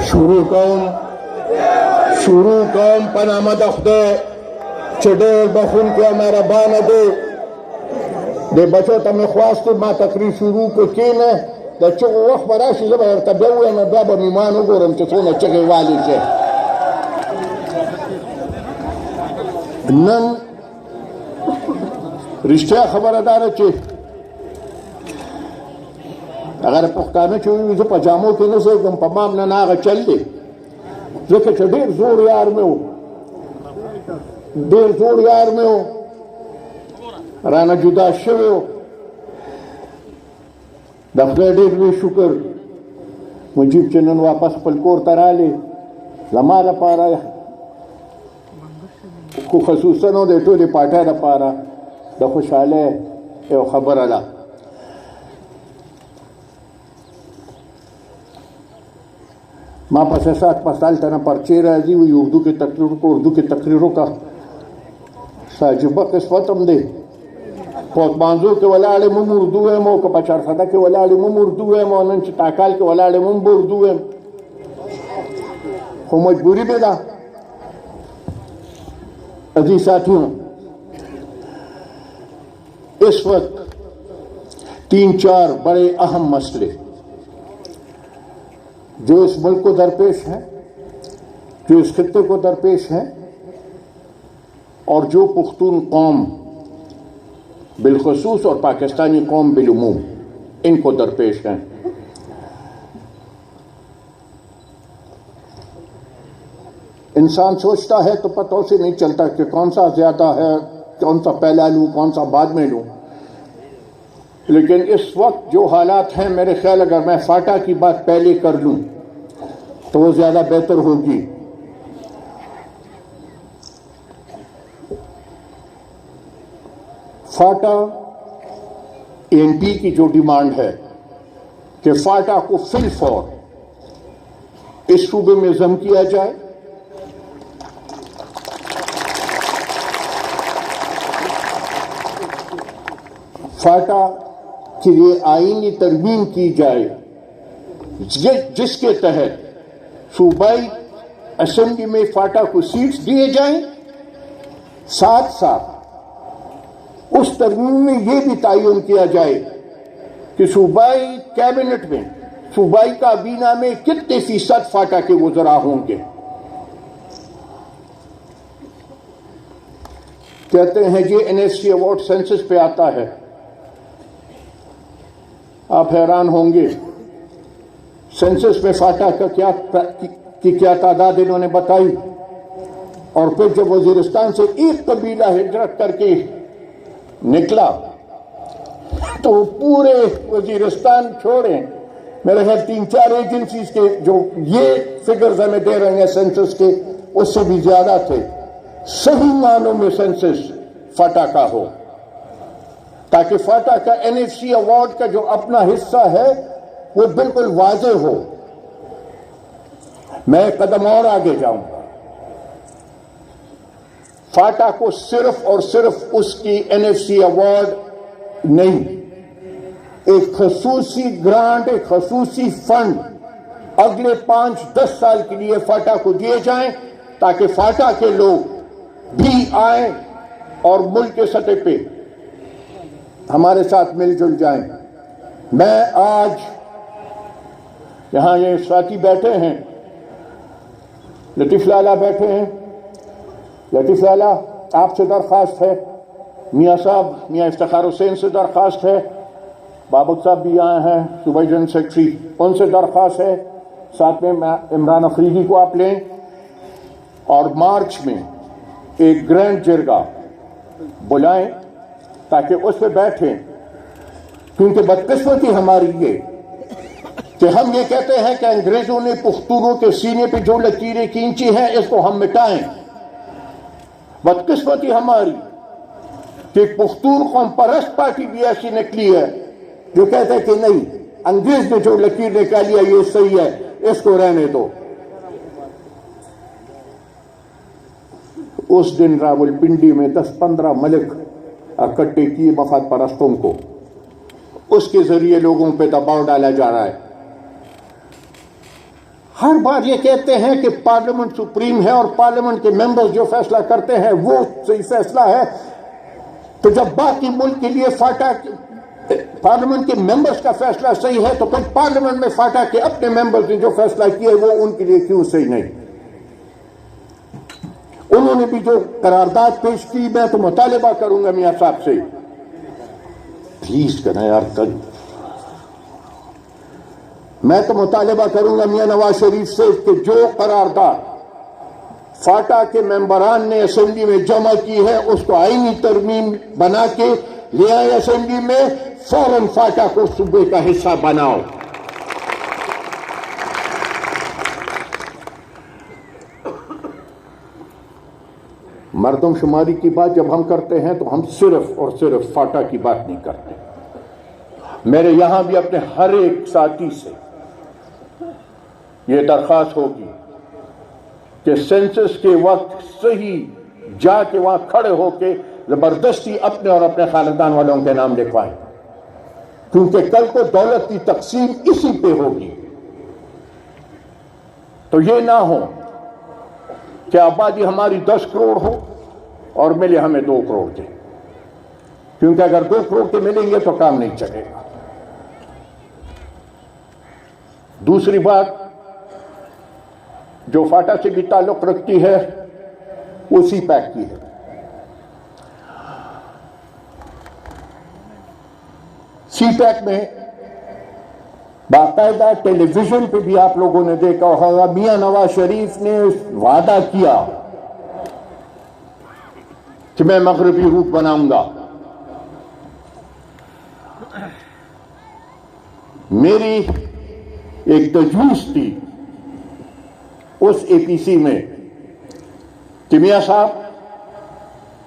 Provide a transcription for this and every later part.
شروع کوم په نامه د خدای چې ډېر بخښونکی او مهربانه دی. د بچو ته مې خواست ما تقریر شروع کړو، کښېنه د چغو وخت به راشي زه به درته بیا ووایم، بیا به میمان وګورم چې څونه چغې والي شي. نن رښتیا خبره دا ده چې هغه پښتانه چې وایي زه په جامو کې نه ځایږم، په ما هم نن هغه چل دی، ځکه چې ډېر زوړ یار مې و، ډېر زوړ یار مې و، رانه جدا شوی و. د خدای ډېر لوی شکر مجیب چې نن واپس خپل کور ته رالی، زما لپاره خو خصوصا نو د ټولې پارټۍ لپاره د خوشحالۍ یو خبره ده. ما پس سات پسال ته نه پرچې راځي، وایي اردو کې تقریر وکړه، اردو کې تقریر وکړه. عجیبه قسمت هم دی، په منظور کې ولاړ یم هم اردو وایم، او که په چارسده کې ولاړ یم هم اردو وایم، او نن چې ټاکال کې ولاړ یم هم به اردو وایم، خو مجبوری بھی ده. عزیز ساتھیوں، اس وقت 3-4 بڑے اہم مسئلے جو اس ملک کو درپیش ہیں، جو اس خطے کو درپیش ہیں، اور جو پختون قوم بالخصوص اور پاکستانی قوم بالعموم ان کو درپیش ہیں. انسان سوچتا ہے تو پتہ اسے نہیں چلتا کہ کون سا زیادہ ہے، کون سا پہلا لوں، کون سا بعد میں لوں. لیکن اس وقت جو حالات ہیں، میرے خیال اگر میں فاٹا کی بات پہلے کر لوں تو وہ زیادہ بہتر ہوگی. فاٹا این پی کی جو ڈیمانڈ ہے کہ فاٹا کو فی الفور اس صوبے میں ضم کیا جائے، فاٹا کے لیے آئینی ترمیم کی جائے جس کے تحت صوبائی اسمبلی میں فاٹا کو سیٹس دیے جائیں. ساتھ ساتھ اس ترمیم میں یہ بھی تعین کیا جائے کہ صوبائی کیبنٹ میں، صوبائی کابینہ میں کتنے فیصد فاٹا کے وزراء ہوں گے. کہتے ہیں جی NSC ایوارڈ سینسس پہ آتا ہے. آپ حیران ہوں گے سینسس میں فاٹا کا کیا تعداد انہوں نے بتائی، اور پھر جب وزیرستان سے ایک قبیلہ ہجرت کر کے نکلا تو پورے وزیرستان چھوڑیں، میرے خیال 3-4 ایجنسیز کے جو یہ فگرز ہمیں دے رہے ہیں سینسس کے، اس سے بھی زیادہ تھے. صحیح معنوں میں سینسس فاٹا کا ہو، تاکہ فاٹا کا NFC ایوارڈ کا جو اپنا حصہ ہے وہ بالکل واضح ہو. میں ایک قدم اور آگے جاؤں گا. فاٹا کو صرف اور صرف اس کی NFC ایوارڈ نہیں، ایک خصوصی گرانٹ، ایک خصوصی فنڈ اگلے 5-10 سال کے لیے فاٹا کو دیے جائیں، تاکہ فاٹا کے لوگ بھی آئیں اور ملک کے سطح پہ ہمارے ساتھ مل جل جائیں. میں آج یہاں یہ ساتھی بیٹھے ہیں، لطیف لالا بیٹھے ہیں. لطیف لالا، آپ سے درخواست ہے، میاں صاحب، میاں افتخار حسین سے درخواست ہے، بابک صاحب بھی آئے ہیں صوبائی جنرل سیکرٹری، ان سے درخواست ہے، ساتھ میں عمران افریدی کو آپ لیں، اور مارچ میں ایک گرینڈ جرگہ بلائیں تاکہ اس پہ بیٹھیں. کیونکہ بدقسمتی ہماری یہ کہ ہم یہ کہتے ہیں کہ انگریزوں نے پختونوں کے سینے پہ جو لکیریں کھینچی ہیں اس کو ہم مٹائیں. بدقسمتی ہماری کہ پختون قوم پرست پارٹی بھی ایسی نکلی ہے جو کہتے ہیں کہ نہیں، انگریز نے جو لکیر نکالی ہے یہ صحیح ہے، اس کو رہنے دو. اس دن راولپنڈی میں 10-15 ملک اکٹھے کیے مفاد پرستوں کو. اس کے ذریعے لوگوں پہ دباؤ ڈالا جا رہا ہے. ہر بار یہ کہتے ہیں کہ پارلیمنٹ سپریم ہے اور پارلیمنٹ کے ممبرز جو فیصلہ کرتے ہیں وہ صحیح فیصلہ ہے. تو جب باقی ملک کے لیے فاٹا پارلیمنٹ کے ممبرز کا فیصلہ صحیح ہے تو پھر پارلیمنٹ میں فاٹا کے اپنے ممبرز نے جو فیصلہ کیے وہ ان کے لیے کیوں صحیح نہیں؟ انہوں نے بھی جو قرارداد پیش کی، میں تو مطالبہ کروں گا میاں صاحب سے، پلیز کرنا یار، میں تو مطالبہ کروں گا میاں نواز شریف سے کہ جو قرارداد فاٹا کے ممبران نے اسمبلی میں جمع کی ہے اس کو آئینی ترمیم بنا کے لے آئے اسمبلی میں، فوراً فاٹا کو صوبے کا حصہ بناؤ. مردم شماری کی بات جب ہم کرتے ہیں تو ہم صرف اور صرف فاٹا کی بات نہیں کرتے. میرے یہاں بھی اپنے ہر ایک ساتھی سے یہ درخواست ہوگی کہ سینسس کے وقت صحیح جا کے وہاں کھڑے ہو کے زبردستی اپنے اور اپنے خاندان والوں کے نام لکھوائیں، کیونکہ کل کو دولت کی تقسیم اسی پہ ہوگی. تو یہ نہ ہو کہ آبادی ہماری 10 کروڑ ہو اور ملے ہمیں 2 کروڑ کے، کیونکہ اگر 2 کروڑ کے ملیں گے تو کام نہیں چلے گا. دوسری بات جو فاٹا سے بھی تعلق رکھتی ہے وہ سی پیک کی ہے. سی پیک میں باقاعدہ ٹیلی ویژن پہ بھی آپ لوگوں نے دیکھا ہوگا میاں نواز شریف نے وعدہ کیا کہ میں مغربی روٹ بناؤں گا. میری ایک تجویز تھی اس اے پی سی میں کہ میاں صاحب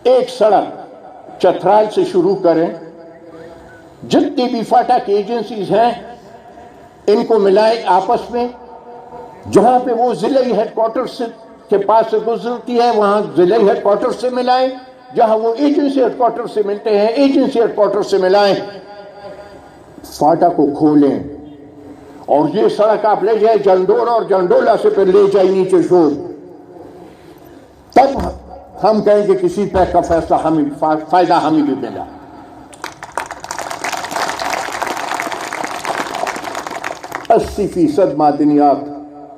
ایک سڑک چترال سے شروع کریں، جتنی بھی فاٹا کی ایجنسیز ہیں ان کو ملائیں آپس میں، جہاں پہ وہ ضلعی ہیڈ کوارٹر کے پاس سے گزرتی ہے وہاں ضلعی ہیڈ کوارٹر سے ملائیں، جہاں وہ ایجنسی ہیڈ کوارٹر سے ملتے ہیں ایجنسی ہیڈ کوارٹر سے ملائیں. فاٹا کو کھولیں اور یہ سڑک آپ لے جائیں جنڈولا اور جنڈولا سے پھر لے جائیں نیچے شور، تب ہم کہیں کہ کسی پیک کا فیصلہ ہمیں فائدہ ہمیں بھی ملا. 80% معدنیات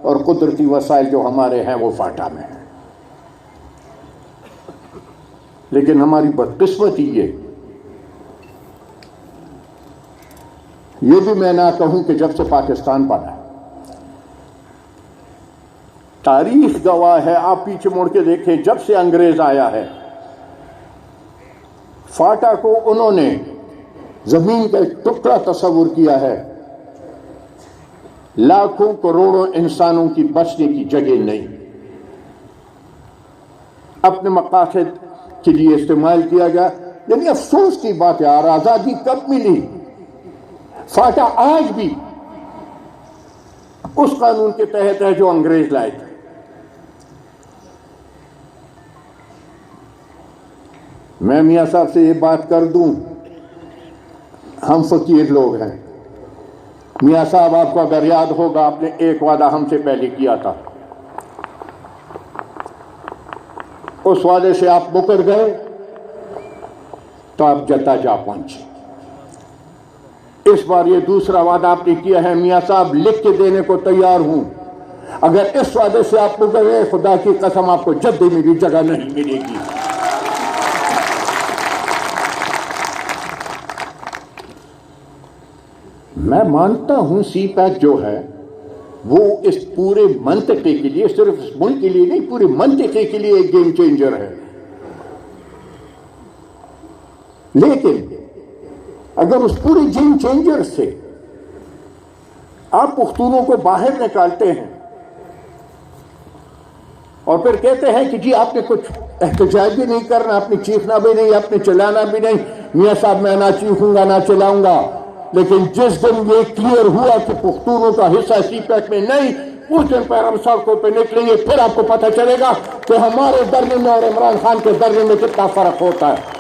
اور قدرتی وسائل جو ہمارے ہیں وہ فاٹا میں ہیں. لیکن ہماری بدقسمتی یہ بھی میں نہ کہوں کہ جب سے پاکستان بنا تاریخ گواہ ہے، آپ پیچھے مڑ کے دیکھیں جب سے انگریز آیا ہے فاٹا کو انہوں نے زمین کا ایک ٹکڑا تصور کیا ہے، لاکھوں کروڑوں انسانوں کی بسنے کی جگہ نہیں، اپنے مقاصد کے لیے استعمال کیا گیا. یعنی افسوس کی بات ہے، اور آزادی کب ملی؟ فاٹا آج بھی اس قانون کے تحت ہے جو انگریز لائے تھے. میں میاں صاحب سے یہ بات کر دوں، ہم فقیر لوگ ہیں. میاں صاحب آپ کو اگر یاد ہوگا آپ نے ایک وعدہ ہم سے پہلے کیا تھا، اس وعدے سے آپ مکر گئے تو آپ جدہ جا پہنچے. اس بار یہ دوسرا وعدہ آپ نے کیا ہے، میاں صاحب لکھ کے دینے کو تیار ہوں، اگر اس وعدے سے آپ مکر گئے خدا کی قسم آپ کو جدے میں بھی جگہ نہیں ملے گی. میں مانتا ہوں سی پیک جو ہے وہ اس پورے منطقے کے لیے، صرف اس ملک کے لیے نہیں پورے منطقے کے لیے ایک گیم چینجر ہے. لیکن اگر اس پورے گیم چینجر سے آپ پختونوں کو باہر نکالتے ہیں اور پھر کہتے ہیں کہ جی آپ نے کچھ احتجاج بھی نہیں کرنا، آپ نے چیخنا بھی نہیں، آپ نے چلانا بھی نہیں، میاں صاحب میں نہ چیخوں گا نہ چلاؤں گا. لیکن جس دن یہ کلیئر ہوا کہ پختونوں کا حصہ سی پیک میں نہیں، اس دن پہ ہم سڑکوں پہ نکلیں گے، پھر آپ کو پتہ چلے گا کہ ہمارے درجے میں اور عمران خان کے درجے میں کتنا فرق ہوتا ہے.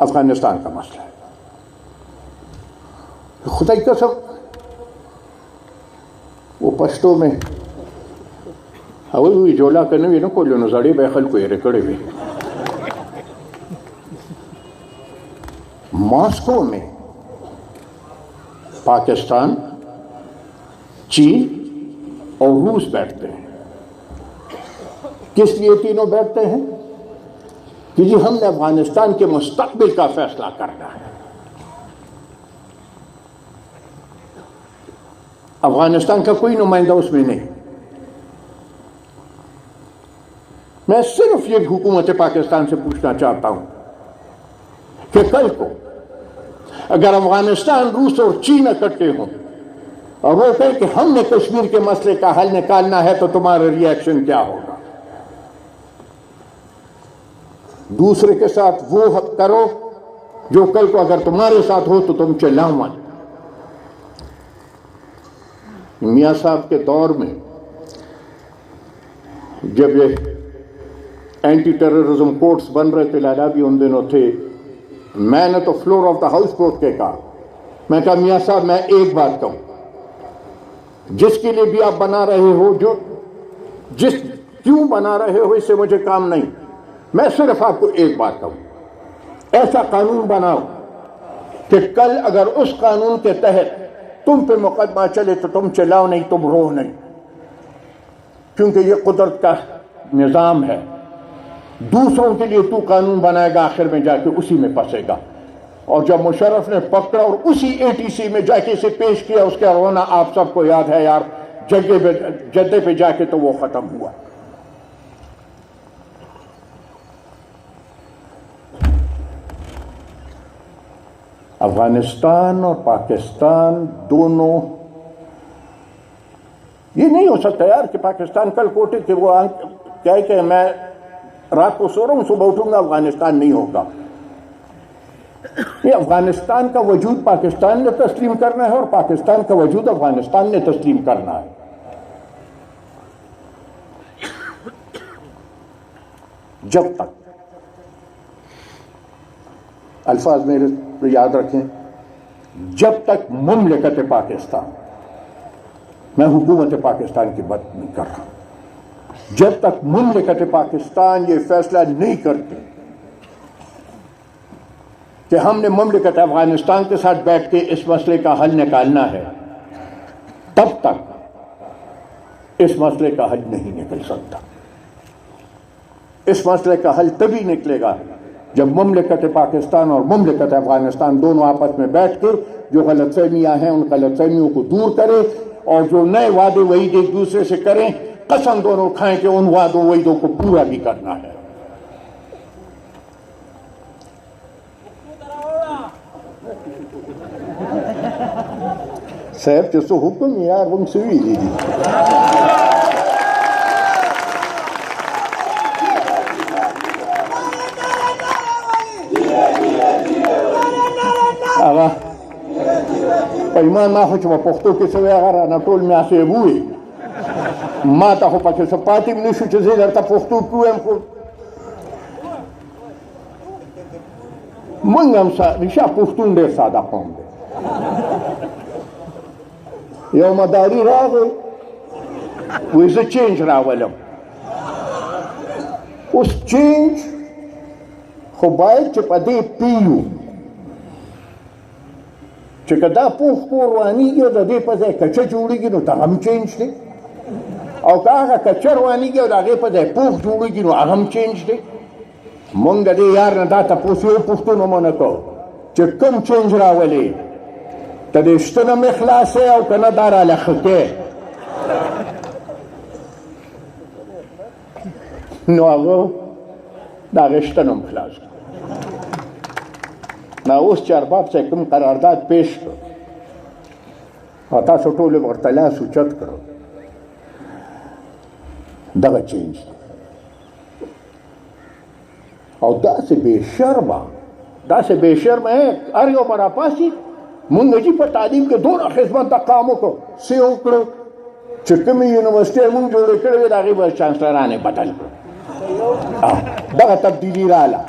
افغانستان کا مسئلہ ہے. خدای قسم وہ پښتو میں هغوی جولا که نه وي نه کولو نو زړې به یې خلکو هېرې کړې وي. ماسکو میں پاکستان، چین اور روس بیٹھتے ہیں. کس لیے تینوں بیٹھتے ہیں؟ کہ جی ہم نے افغانستان کے مستقبل کا فیصلہ کرنا ہے. افغانستان کا کوئی نمائندہ اس میں نہیں. میں صرف یہ حکومت پاکستان سے پوچھنا چاہتا ہوں کہ کل کو اگر افغانستان، روس اور چین اکٹھے ہوں اور وہ کہیں کہ ہم نے کشمیر کے مسئلے کا حل نکالنا ہے تو تمہارا ری ایکشن کیا ہوگا؟ دوسرے کے ساتھ وہ کرو جو کل کو اگر تمہارے ساتھ ہو تو تم چلاؤ مت. میاں صاحب کے دور میں جب یہ اینٹی ٹیررزم کورٹس بن رہے تھے، لالا بھی ان دنوں تھے، میں نے تو فلور آف دا ہاؤس کورٹ کے کہا، میں کہا میاں صاحب میں ایک بات کہوں، جس کے لیے بھی آپ بنا رہے ہو، کیوں بنا رہے ہو، اس سے مجھے کام نہیں. میں صرف آپ کو ایک بات کہوں، ایسا قانون بناؤ کہ کل اگر اس قانون کے تحت تم پہ مقدمہ چلے تو تم چلاؤ نہیں، تم رو نہیں، کیونکہ یہ قدرت کا نظام ہے. دوسروں کے لیے تو قانون بنائے گا، آخر میں جا کے اسی میں پھنسے گا. اور جب مشرف نے پکڑا اور اسی ATC میں جا کے اسے پیش کیا، اس کا رونا آپ سب کو یاد ہے یار. جدے پہ جا کے تو وہ ختم ہوا. افغانستان اور پاکستان دونوں، یہ نہیں ہو سکتا یار کہ پاکستان کل کوٹے کہ وہ کہے کہ میں رات کو سو رہا ہوں صبح اٹھوں گا افغانستان نہیں ہوگا. یہ افغانستان کا وجود پاکستان نے تسلیم کرنا ہے اور پاکستان کا وجود افغانستان نے تسلیم کرنا ہے. جب تک، الفاظ میرے یاد رکھیں، جب تک مملکت پاکستان، میں حکومت پاکستان کی بات نہیں کر رہا، جب تک مملکت پاکستان یہ فیصلہ نہیں کرتی کہ ہم نے مملکت افغانستان کے ساتھ بیٹھ کے اس مسئلے کا حل نکالنا ہے، تب تک اس مسئلے کا حل نہیں نکل سکتا. اس مسئلے کا حل تبھی نکلے گا جب مملکت پاکستان اور مملکت افغانستان دونوں آپس میں بیٹھ کر جو غلط فہمیاں ہیں ان غلط فہمیوں کو دور کریں اور جو نئے وعدے وعید ایک دوسرے سے کریں، قسم دونوں کھائیں کہ ان وعدوں وعیدوں کو پورا بھی کرنا ہے. صاحب چې څه حکم یار موږ څه ویلي دي. هغه په ایمان ما خو چې په پښتو کې څه وایي هغه رانه ټول میا صاحب ووایي، ما ته خو پکې څه پاتې هم نه شو چې زه درته پښتو کې ووایم. خو موږ هم رښتیا پښتون ډېر ساده قوم دی. یو مداري راغی وایي زه چینج راولم. اوس چینج خو باید چې په دې پیو چې که دا پوخ کور وانیږي او د دې په ځای کچه جوړېږي نو دغه هم چینج دی، او که هغه کچه روانېږي او د هغې په ځای پوخ جوړېږي نو هغه هم چینج دی. مونږ د دې یار نه دا تپوس یو پوښتنه مو نه کوو چې کوم چینج راولې، ته دې شتنه مې خلاصې او که نه دا راله ښه کې. نو هغه د هغې شتنه هم خلاص کړه. نو اوس چارباب صاحب کوم قرارداد پیش کړ او تاسو ټولو ورته لاس اوچت کړو، دغه چینج دی. او داسې بې شرمه هر یو به راپاسي مونږ جي په تعلیم کې دونه خدمت د کام وکړو، څه یې وکړو چې کومې یونیورسټۍ مونږ جوړې کړې وې د هغې به چانسلران یې بدل کړو. دغه تبدیلي راغله.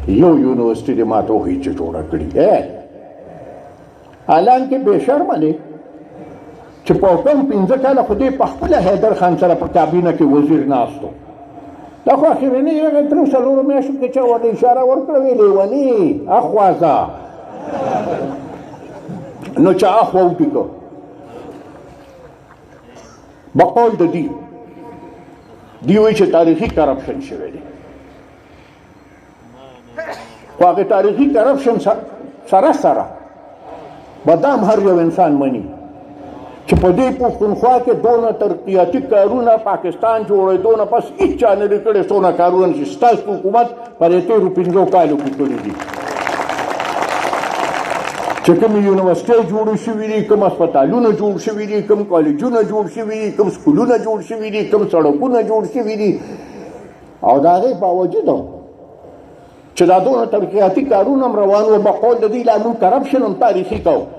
یو یونیورسٹي دې ما ته وښیي چې جوړه کړي حالانکې بې شرمه دی چې په کم 15 کاله خو دې په خپله حیدر خان سره په کابینه کې وزیر ناست و دا خو اخرني هغه 3 میاشتو کې چا ورته اشاره ورکړه ویې لیوني اخوازه نو چا اخوا وټیکه بقول د دې وایي چې تاریخي کرپشن شوی دی خو هغې تاریخي کرپشن سره به دا هم هر یو انسان مني چې په دې پښتونخوا کې دونه ترقیاتي کارونه پاکستان جوړېدو نه پس هېڅ چا نه دي کړي څونه کارونه چې ستاسو حکومت په دې تېرو 5 کالو کې کړي دي چې کومې یونیورسټۍ جوړې شوي دي کوم هسپتالونه جوړ شوي دي کوم کالجونه جوړ شوي دي کوم سکولونه جوړ شوي دي کوم سړکونه جوړ شوي دي او د هغې باوجود چې دا دونه ترقیاتي کارونه هم روان وو بقول د دې لا موږ کرپشن هم تاریخي کوو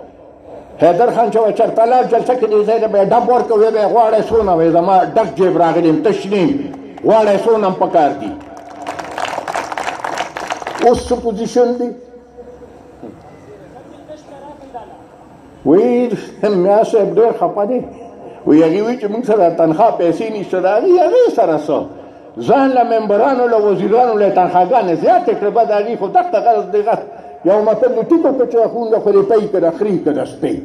حیدر خان چې وایي چېرته لاړ جلسه کې دې ځای ته به یې ډب ورکړ ویې به یې غواړی څونه وایي زما ډک جیب راغلی یم تش نه یم غواړی څونه هم پکار دي اوس څه پوزیشن دی وایي میا صاحب ډېر خفه دی وایي هغې وایي چې موږ سره تنخوا پیسې نشته د هغې سره څه ځان له ممبرانو له وزیرانو له تنخواګانې زیاتې کړې بعد هغې خو دغه غرض دی یو متل د ټیکو که چې خونده خو دې پی که د خري که د سپی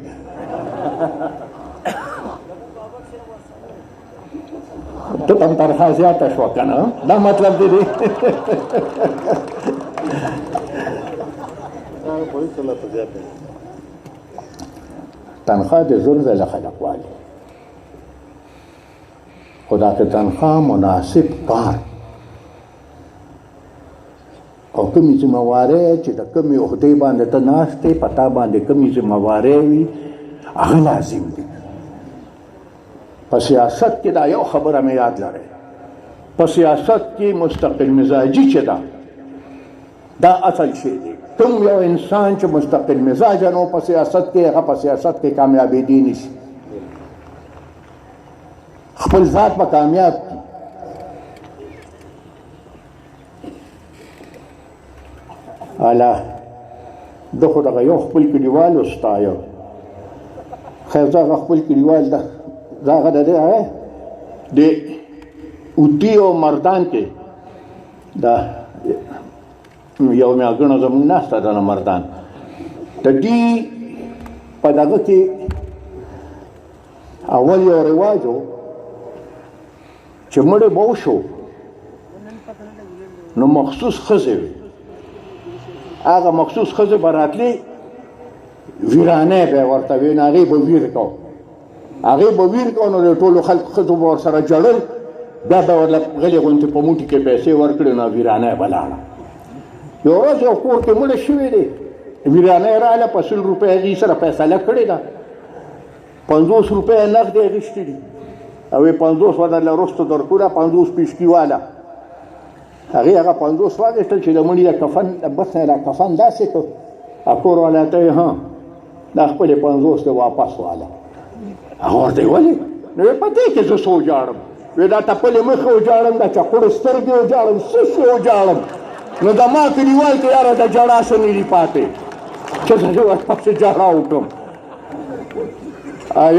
ته هم تنخوا زیاته شوه که نه دا مطلب دی دی تنخوا د زر ځله خلق والي خو دا که تنخوا مناسب کار او کومې ذمهوارۍ چې د کومې عهدې باندې ته ناست یې په تا باندې کومې ذمهوارۍ وي هغه لازم دي په سیاست کې دا یو خبره مې یاد لرئ په سیاست کې مستقل مزاجي چې ده دا اصل شی دی کوم یو انسان چې مستقل مزاجه نو په سیاست کې هغه په سیاست کې کامیابېدی نشي خپل ذات به کامیاب کړي اله ده خو دغه یو خپل کلیوال وستایه خیر زه هغه خپل کلیوال ده زه هغه د اوتي او مردان کې دا یو میاګڼه زموږ ناسته ده نه مردان د دې په دغه کې اول یو رواج و چې مړی به وشو نو مخصوص ښځې وي هغه مخصوص ښځې به راتلې ویرانۍ به یې ورته وي نو هغې به ویر کو هغې به ویر کو نو د ټولو خلکو ښځو به ورسره جړل بیا به ورله غلې غوندې په موټي کې پیسې ورکړې نو ویرانۍ به لاړه یو ورځ یو کور کې مړی شوی دی ویرانۍ راغله په 100 روپۍ هغې سره فیصله کړې ده 50 روپۍ یې نغد اخیستي دي او 50 به درله وروسته درکوله 50 پیشکي واله هغې هغه 50 واخېستل چې د مړي د کفن د بس نه د کفن داسې کړ کور والا ته یې ها دا خپلې 50 دی واپس واله هغه ورته یې ولې نو یې په دې کې زه څه وجاړم وی دا تپلې مخې وجاړم دا چقوړې سترګې وجاړم څه شی وجاړم نو د ما کلیوال کې یاره د جړا څه نه دي پاتې چې زه ورپسې جړا وکړم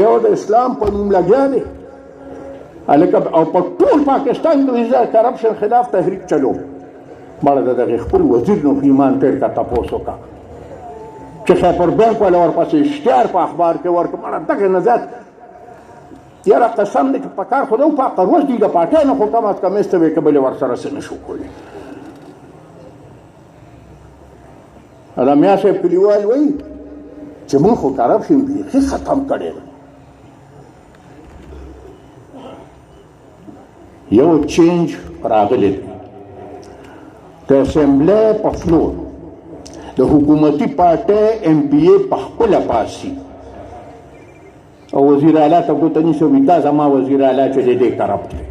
یو د اسلام په نوم لګیا دی او په ټول پاکستان کې د کرپشن خلاف تحریک چلو مړه د دغې خپل وزیر نو ایمان تېر کا تپوس وکړه چې خیبر بینک والا ورپسې اشتهار په اخبار کې ورکړه مړه دغې نه زیات یاره قسم دی چې په کار خو نه و پاک روز دی د پاټۍ نه خو کم از کم ایسته وې که بلې ورسره څه نه شو کولی دا میا صاحب کلیوال وایي چې موږ خو کرپشن بیخي ختم کړی دی یو چینج راغلی دی د اسمبلی په فلور د حکومتي پارټۍ MPA په خپله پاسي او وزیر اعلی ته ګوته نیسي وي دا زما وزیر اعلی چې دی دی کرپټ دی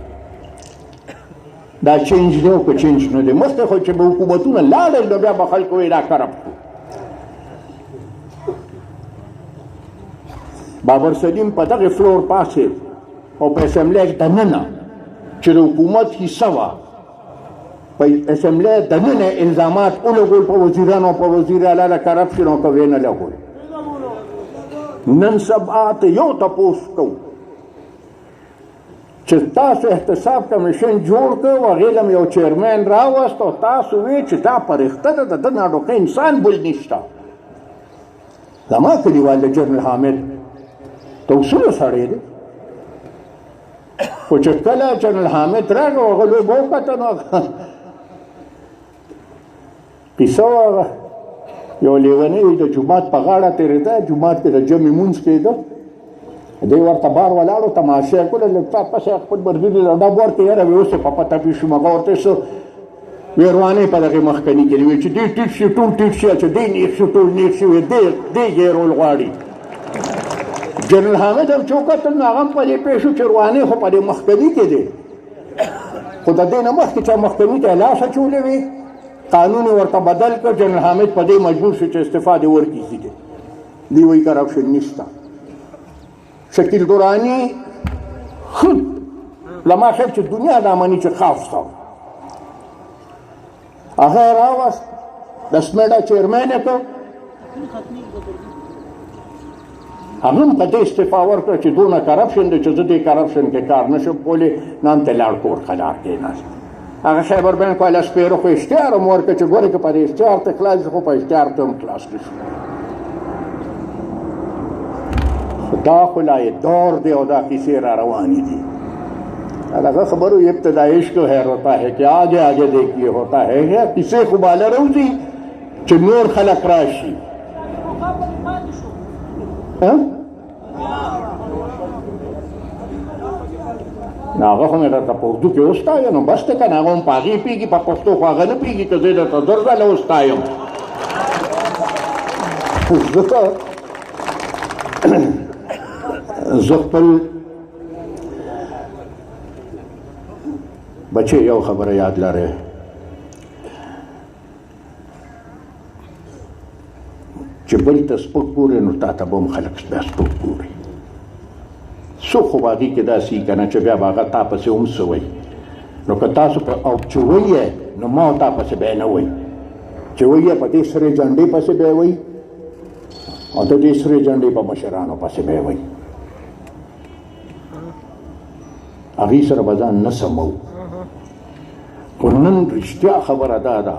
دا چینج دی او که چینج نه دی مخکې خو چې به حکومتونه لاړل نو بیا به خلکو وایي دا کرپټ دی بابر سلیم په دغې فلور پاسې او په اسمبلی کې دننه چې د حکومت حصه وه په اسمبلی دننه الزامات ولګول په وزیرانو او په وزیر اعلی د کرپشن او کوي نه لګول. نن سبا ته یو تپوس کوو چې تاسو احتساب کمیشن جوړ کړ او هغې له یو چیرمین راوست او تاسو وی چې دا پرښته ده د ده نه ډوکه انسان بل نشته. زما کلیوال د جنرال حامد د اصولو سړی دی، خو چې کله جنرال حامد راغی هغه لوی به وکتل نو کیسه وه یو لیونی د جومات په غاړه تېرېده، جومات کې د جمعې مونځ کېده، دی ورته بار ولاړو تماشې یې کوله، لږ تا پسې خپل ملګري له ډب ورکړې یاره وې اوس یې په پته پوه شوم. هغه ورته څه ویروانۍ په دغې مخکني کې ویل چې دی ټیټ شي ټول ټیټ شي، چې دی نیغ شي ټول نیغ شي، وی دی ګیرول غواړي. جنرال حامد هم چې وکتل نو هغه هم په دې پوه شو چې روانۍ خو په دې مخکني کې دی، خو د دې نه مخکې چا مخکني ته لاس اچولی وي، قانون یې ورته بدل کړ. جنرال حامد په دې مجبور شو چې استعفا دې ورکړي. دی وایي کرپشن نشته. شکیل دورانی خود لما خیل چې دنیا دا مني چې خاف ستا هغه یې راوست د سمیډا چیرمین یې کړ، هغه هم په دې استعفا ورکړه چې دونه کرپشن دی چې زه دې کرپشن کې کار نه شم کولی. نن ته لاړ کور قلار کېناست. هغه خیبر بینک والا سپیرو خو اشتهار هم ورکړه چې ګورې که په دې اشتهار ته خلاص شي خو په اشتهار ته هم خلاص نه شو. دا خو لا یې دور دی او دا کیسې را روانې دي. هغه خبرو ابتدا عشق ہے ہوتا ہے کہ آگے آگے دیکھیے ہوتا ہے کیسې خو بالا روځي چې نور خلک راشي. نو هغه خو مې درته په اردو کې وستایه نو بس دی که نه، هغه هم په هغې پوهېږي، په پښتو خو هغه نه پوهېږي که زه درته زر ځله وستایم. زه خپل بچې یو خبره یاد لرئ، چې بل ته سپک ګورې نو تا ته به هم خلک بیا سپک ګوري. څوک خو به هغې کې داسې وي که نه چې بیا به هغه تا پسې هم څه وایي. نو که تاسو او چې وایې نو ما او تا پسې بیا نه وایي، چې وایې په دې سرې جنډې پسې بیا وایي او د دې سرې جنډې په مشرانو پسې بیا وایي. هغې سره به ځان نه سموو. خو نن رښتیا خبره دا ده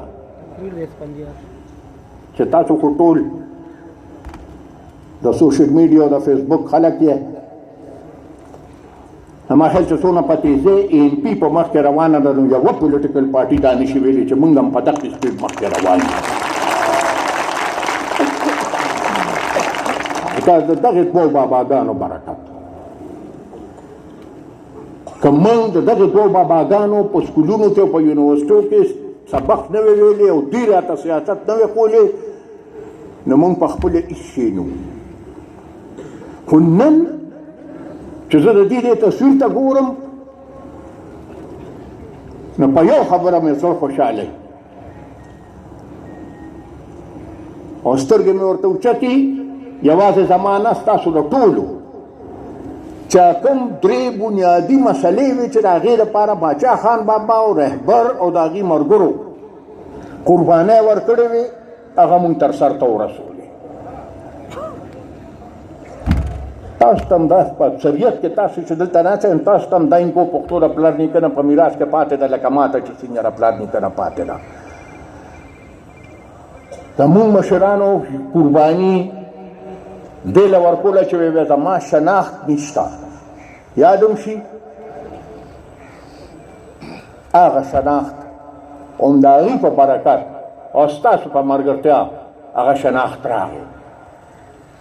چې تاسو خو ټول د سوشل میډیا او د فیسبوک خلک یې، زما خیال چې څونه په تیزۍ ایم پي په مخکې روانه ده نو یوه پولیټیکل پارټي دا نشي ویلی چې موږ هم په دغسې سپیډ مخکې روان یو. دا د دغې دوو باباګانو برکت. که موږ د دغې دوو باباګانو په سکولونو کې او په یونیورسټیو کې سبق نه وی ویلی او دوی راته سیاست نه وی ښولی نو موږ په خپله هېڅ شی نه وو. خو نن چې زه د دې تصویر ته ګورم نو په یو خبره مې زړه خوشحاله او سترګې مې ورته اوچتې یوازې زما نه ستاسو د ټولو چې کوم درې بنیادي مسلې وې چې د هغې لپاره باچا خان بابا او رهبر او د هغې ملګرو قربانۍ ورکړې وې هغه مونږ تر سر ته ورسولې. تاسو ته هم دا په اکثریت کې تاسو چې دلته ناست یئ تاسو ته هم دا انکو پښتو د پلار نیکه نه په میراث کې پاتې ده لکه ما ته چې څنګه د پلار نیکه نه پاتې ده. د مونږ مشرانو قرباني دې له ورکوله چې ویې زما شناخت نشته یاد هم شي هغه شناخت هم د هغې په برکت او ستاسو په ملګرتیا هغه شناخت راغی.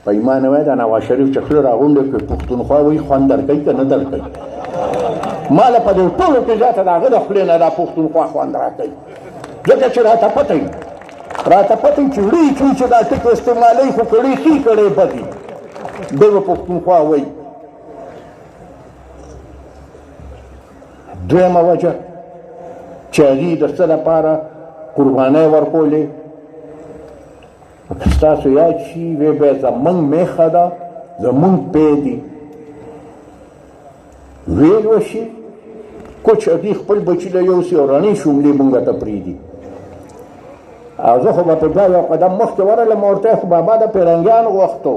په ایمان وایي دا نواز شریف چې خوله راغونډې کړي پښتونخوا وایي خوند درکوي که نه درکوي. ما له په دې ټولو کې زیاته د هغه د خولې نه دا پښتونخوا خوند راکوي ځکه چې راته پته وي چې وړي کړي چې دا ټکو استعمالوي خو کړي ښي کړی بدي دی به پښتونخوا وایي. دویمه وجه چې هغې د څه لپاره قربانۍ ورکولې که ستاسو یاد شي وی به زمونږ میخه ده زمونږ پی دي ویل وشي کچھ هغې خپل بچي له یوسي او رڼې شوملې مونږ ته پرېږدي. او زه خو به په بیا یو قدم مخکې ورغلم او ورته خو بابا د پیرنګیانو وخت و،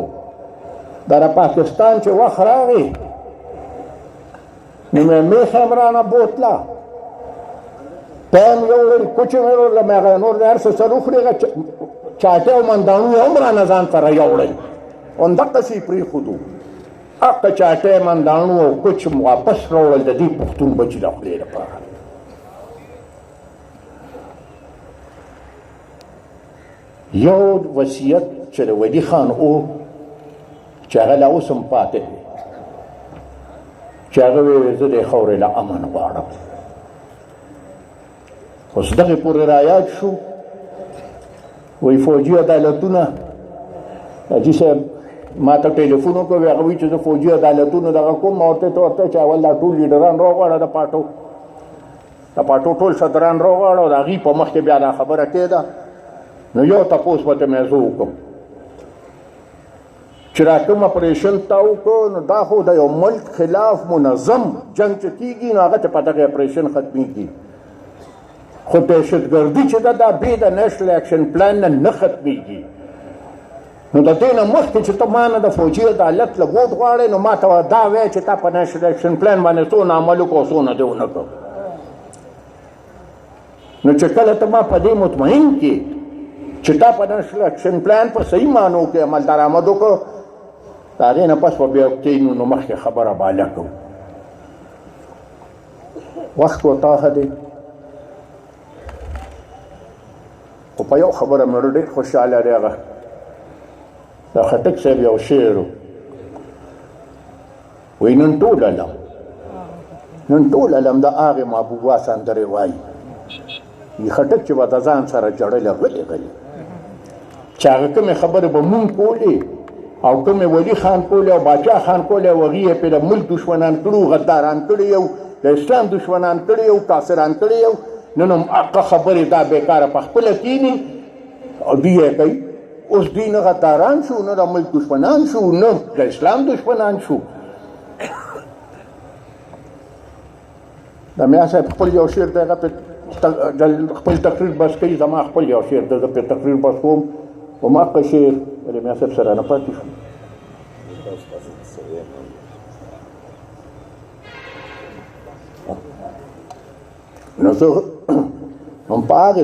د پاکستان چې وخت راغی نو مې میخ هم رانه بوتله، پیم یې وویل، کوچې مې وویل، مې هغه نور د هر څه سر وخوري، هغه چاټې او منداڼو یې هم رانه ځان سره یوړل، همدقسې یې پرېښودو. هغه چاټې، منداڼو او کوچ واپس راوړل د دې پښتون بچي د خولې لپاره. یو وصیت چې د ولي خان و چې هغه لا اوس هم پاتې دی، چې هغه ویل زه د خاورې له امن غواړم. اوس دغې پورې رایاد شو، وایي فوجي عدالتونه، حاجي صاحب ما ته ټلیفون وکړ، هغه وایي چې زه فوجي عدالتونه دغه کوم. ما ورته ورته چې اول دا ټول لیډران راغواړه، د پاټو ټول صدران راغواړه او د هغې په مخ کې بیا دا خبره کېده. نو یو تپوس به ته مې زه وکړم چې را کوم اپریشن تا وکړو، نو دا خو د یو ملک خلاف منظم جنګ چې کېږي نو هغه چې په دغه اپریشن ختمېږي، خو دهشتګردي چې ده دا بې د نیشنل ایکشن پلان نه نه ختمېږي. نو د دې نه مخکې چې ته ما نه د فوجي عدالت له ووټ غواړې، نو ما ته دا وایه چې تا په نیشنل ایکشن پلان باندې څونه عمل وکړو او څونه دې ونه کړو. نو چې کله ته ما په دې مطمئن کې چې تا په نیشنل ایکشن پلان په صحیح معنو کې عمل درآمد وکړو، د هغې نه پس به بیا کښېنو نو مخکې خبره باله کوو. وخت وتاخه دی، خو په یو خبره مې ډېر خوشحاله دی، هغه د خټک صاحب یو شعر و، وایي نن ټول علم د هغې محبوبا سندرې وایي. خټک چې به د ځان سره جړلې غلې چې هغه کومې خبرې به مونږ کولې او کومې ولي خان کولې او باچا خان کولې او هغې یې پرې د ملک دشمنان کړي وو، غداران کړي یو، د اسلام دشمنان کړي یو، کافران کړي یو. نن هم هغه خبرې دا بېکاره په خپله کښېني او دوی یې کوي. اوس دوی نه غداران شو، نه د ملک دشمنان شو، نه د اسلام دشمنان شو. د میا صاحب خپل یو شعر دی، هغه خپل تقریر بس کوي، زما خپل یو شعر دی، زه پرې تقریر بس کوم، هماغه شعر ولې میا صاحب سره نه پاتې شو. نو زه هم په هغې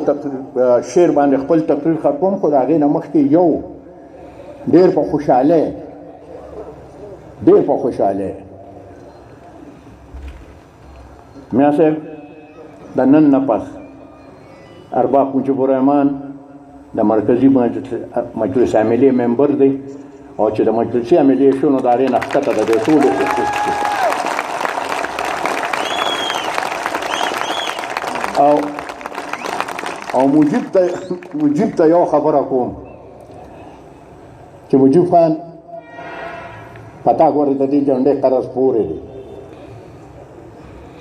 شعر باندې خپل تقریر ختموم، خو د هغې نه مخکې یو ډېر په خوشحالۍ میا صاحب د نن نه پس ارباب مجیب الرحمن د مرکزي مجلس عاملې ممبر دی، او چې د مجلسي عاملې شو نو د هغې نه ښکته د دې ټولو او مجیب ته یو خبره کوم چې مجیب خان پتا ګورې د دې جنډې قرض پورې دی،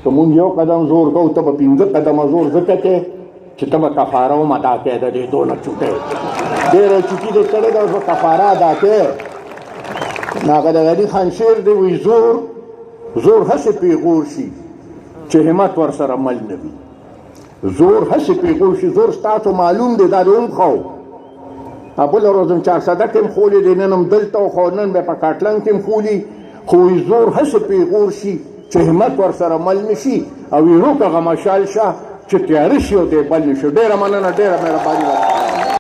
که مونږ یو قدم زور کوو ته به 15 قدمه زور ځکه کوې چې ته به کفاره هم ادا کوې د دې دونه چوټۍ ډېره چوټي دې کړې ده، اوس به کفاره ادا کوې. نو هغه د غني خان شعر دی، وایي زور هسې پیغور شي چې همت ورسره مل نه وي. زور هسې پیغور شي، زور ستاسو معلوم دی، دا دې ومخوو. بله ورځ هم 400 کې هم خولی دی، نن هم دلته وخو، نن به په کاټلنګ کې هم خولي، خو وایي زور هسې پیغور شي چې همت ورسره مل نه شي، او ویروک هغه مشال شه چې تیاره شي او دی بل نه شي. ډېره مننه، ډېره مهرباني.